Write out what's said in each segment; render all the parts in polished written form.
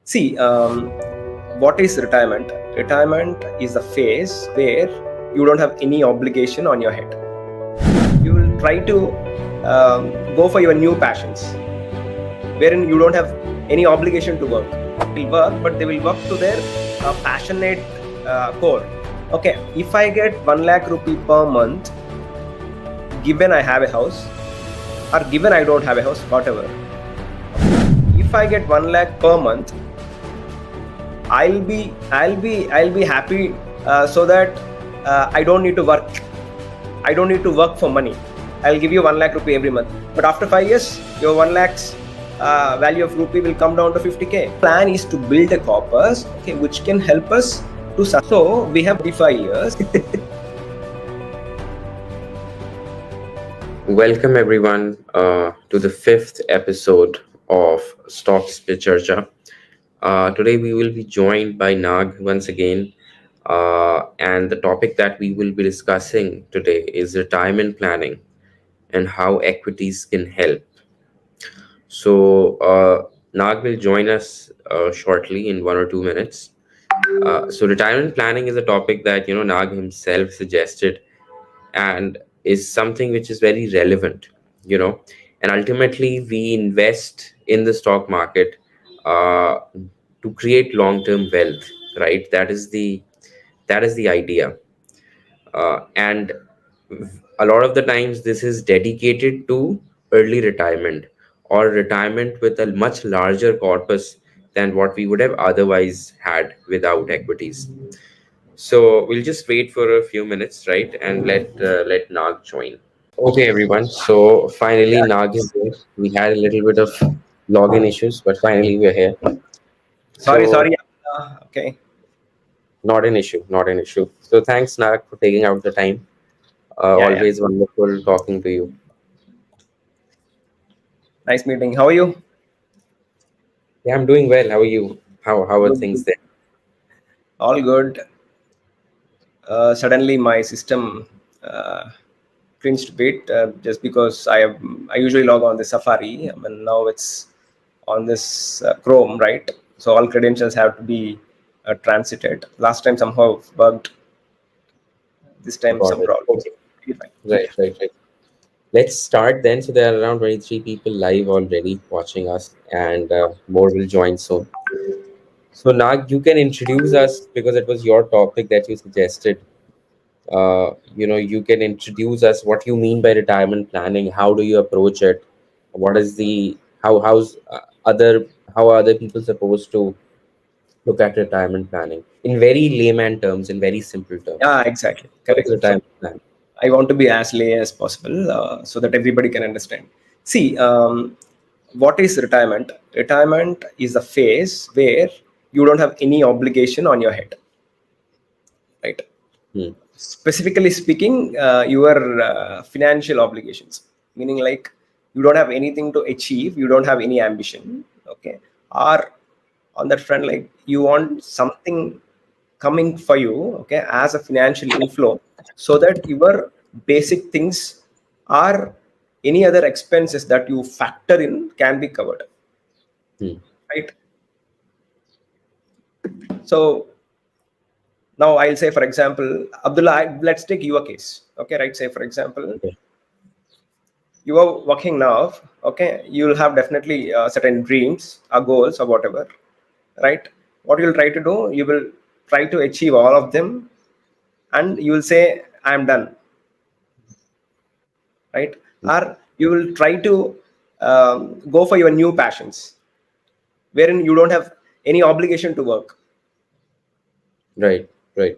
See, what is retirement? Retirement is the phase where you don't have any obligation on your head. You will try to go for your new passions, wherein you don't have any obligation to work. They will work, but they will work to their passionate core. Okay, if I get 1 lakh rupee per month, given I have a house, or given I don't have a house, whatever. If I get 1 lakh per month, I'll be happy, so that I don't need to work. I don't need to work for money. I'll give you 1 lakh rupee every month. But after 5 years, your 1 lakh's value of rupee will come down to 50k. Plan is to build a corpus, okay, which can help us to. So we have 35 years. Welcome everyone to the fifth episode of Stocks with Charcha. Today we will be joined by Nag once again, and the topic that we will be discussing today is retirement planning and how equities can help. So Nag will join us shortly in 1 or 2 minutes. So retirement planning is a topic that Nag himself suggested and is something which is very relevant, and ultimately we invest in the stock market uh, to create long-term wealth, right? That is the idea. And a lot of the times this is dedicated to early retirement or retirement with a much larger corpus than what we would have otherwise had without equities. So we'll just wait for a few minutes, right, and let Nag join. Okay, everyone. So finally, Yeah. Nag is here. We had a little bit of login issues, but finally we're here. Sorry, So sorry. Okay. not an issue, not an issue. So thanks, Nag, for taking out the time. Yeah, yeah. Always wonderful talking to you. Nice meeting. How are you? Yeah, I'm doing well. How are you? How are Good, things good. there? All good. Suddenly, my system cringed a bit, just because I usually log on the Safari, and now it's on this Chrome, right? So all credentials have to be transited. Last time somehow bugged. This time Got some it. problem. Okay. Pretty fine. Right, right, right. Let's start then. So there are around 23 people live already watching us, and more will join soon. So Nag, you can introduce us because it was your topic that you suggested. You can introduce us what you mean by retirement planning. How do you approach it? What is the how's other how are other people supposed to look at retirement planning in very layman terms, in very simple terms? Yeah, exactly. What is Correct. So retirement planning? I want to be as lay as possible, so that everybody can understand. See, what is retirement? Retirement is a phase where you don't have any obligation on your head, right? Hmm. Specifically speaking, your financial obligations, meaning like you don't have anything to achieve, you don't have any ambition, okay? Or on that front, like you want something coming for you, okay, as a financial inflow, so that your basic things or any other expenses that you factor in can be covered, Hmm. right? So now I'll say, for example, Abdullah, let's take your case, okay, right? Say, for example, Okay. you are working now, okay, you'll have definitely certain dreams or goals or whatever, right? What you'll try to do, you will try to achieve all of them, and you will say, I'm done, right? Or you will try to go for your new passions, wherein you don't have any obligation to work. Right. Right.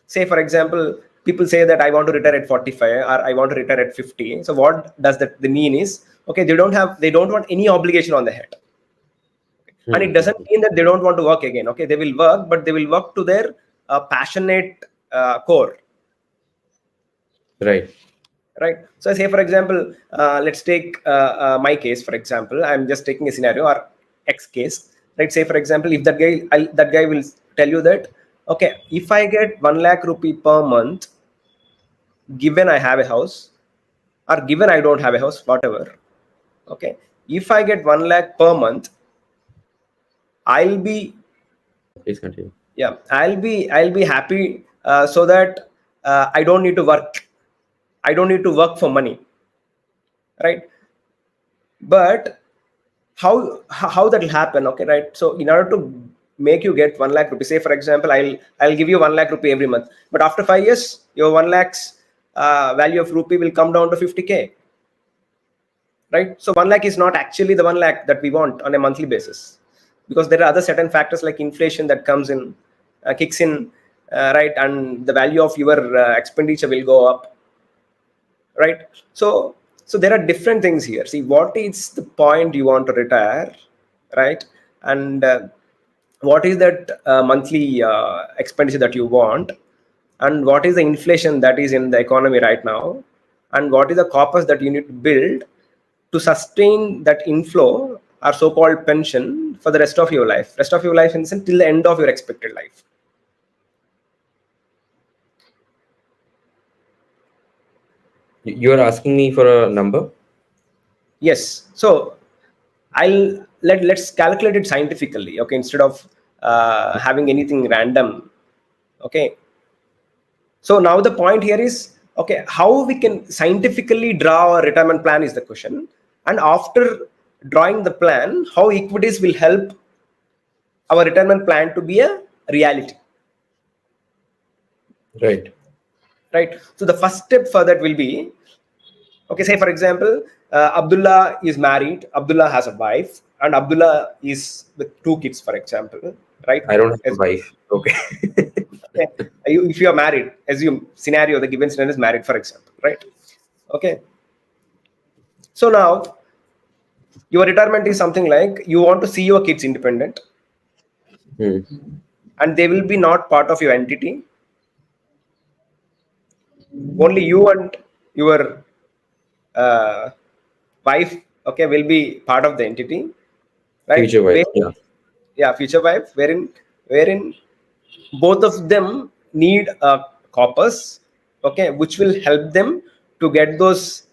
Say, for example, people say that I want to retire at 45 or I want to retire at 50. So what does that the mean is, okay, they don't want any obligation on the head. And Hmm. it Hmm, doesn't mean that they don't want to work again. Okay, they will work, but they will work to their passionate core, right. right? So say, for example, let's take my case. For example, I'm just taking a scenario or X case, right? Say, for example, if that guy will tell you that, okay, if I get 1 lakh rupee per month, given I have a house, or given I don't have a house, whatever, okay, if I get 1 lakh per month, I'll be Please continue. yeah I'll be happy so that I don't need to work. I don't need to work for money, right? But how that will happen? Okay, right? So in order to make you get 1 lakh rupees, say for example, I'll give you 1 lakh rupee every month, but after 5 years your 1 lakh's value of rupee will come down to 50K, right? So 1 lakh is not actually the 1 lakh that we want on a monthly basis, because there are other certain factors like inflation that comes in, kicks in, right? And the value of your expenditure will go up, right? So there are different things here. See, what is the point you want to retire, right? And what is that monthly expenditure that you want, and what is the inflation that is in the economy right now, and what is the corpus that you need to build to sustain that inflow or so-called pension for the rest of your life in the sense till the end of your expected life. You're asking me for a number? Yes. So let's calculate it scientifically, okay, instead of having anything random. Okay. So now the point here is, okay, how we can scientifically draw a retirement plan is the question. And after drawing the plan, how equities will help our retirement plan to be a reality. Right. Right. So the first step for that will be, okay, say for example, Abdullah is married, Abdullah has a wife, and Abdullah is with 2 kids, for example, right? I don't have a wife. Okay. Okay. If you are married, assume scenario, the given scenario is married, for example, right? Okay. So now your retirement is something like you want to see your kids independent, and they will be not part of your entity. Only you and your wife, okay, will be part of the entity, right? Future wife. Yeah, future wife, wherein both of them need a corpus, okay, which will help them to get those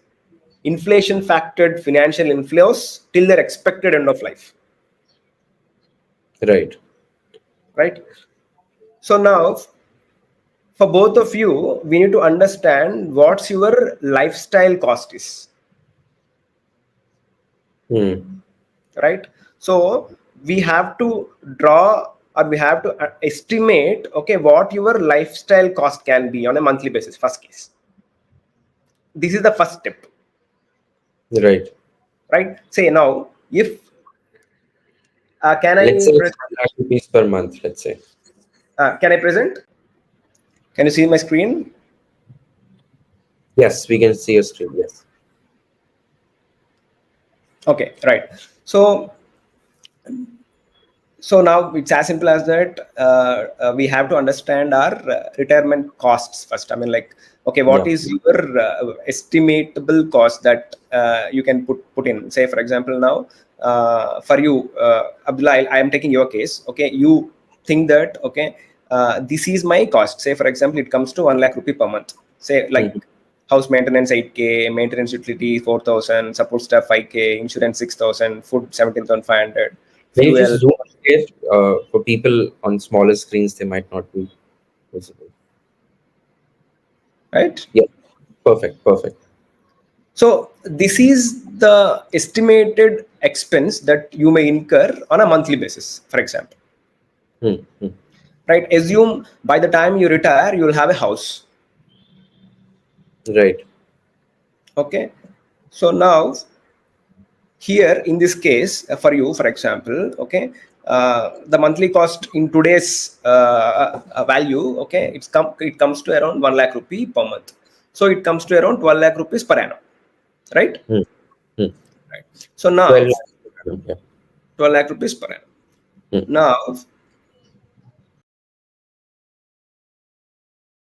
inflation factored financial inflows till their expected end of life. Right. So now for both of you, we need to understand what's your lifestyle cost is. Right. So we have to draw, or we have to estimate, okay, what your lifestyle cost can be on a monthly basis. First case, this is the first step. Right. Say now, if let's say 1 lakh rupees per month, let's say. Can I present? Can you see my screen? Yes, we can see your screen. Yes. Okay, right. So now it's as simple as that. We have to understand our retirement costs first. I mean, like, okay, what is your estimatable cost that you can put in? Say, for example, now for you, Abdullah, I am taking your case. Okay, you think that, okay, this is my cost. Say, for example, it comes to 1 lakh rupee per month. Say, like, house maintenance 8K, maintenance utility 4,000, support staff 5K, insurance 6,000, food 17,500. Can you just zoom it for people on smaller screens? They might not be visible. Right? Yeah. Perfect. So this is the estimated expense that you may incur on a monthly basis, for example. Right? Assume by the time you retire, you will have a house. Right. Okay. So now here in this case, for you, for example, okay, the monthly cost in today's value, okay, it comes to around 1 lakh rupee per month. So it comes to around 12 lakh rupees per annum, right? Right. So now 12 lakh rupees per annum. Now